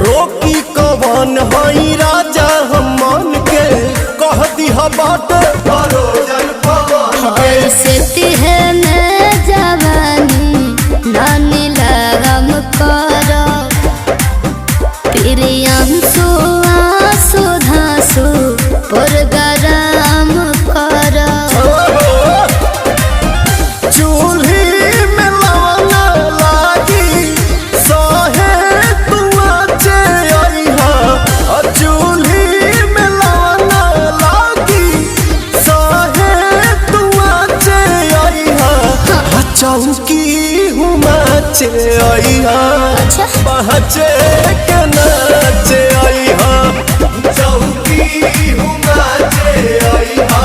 रोकी कवन हई राजा हम मन के कह दिहा बाट भरोजन पवन ऐसे तिहने जवानी नानी लगम करो प्रियांशु आंसू धांसू पुरगराम करो चूल्ही में लवना लागी सहे तुआ चे अइहा चूल्ही में लवना लागी सहे तुआ चे अइहा चौकी हुमा चे अइहा पहचे के नाचे अइहा चौकी हुमा चे अइहा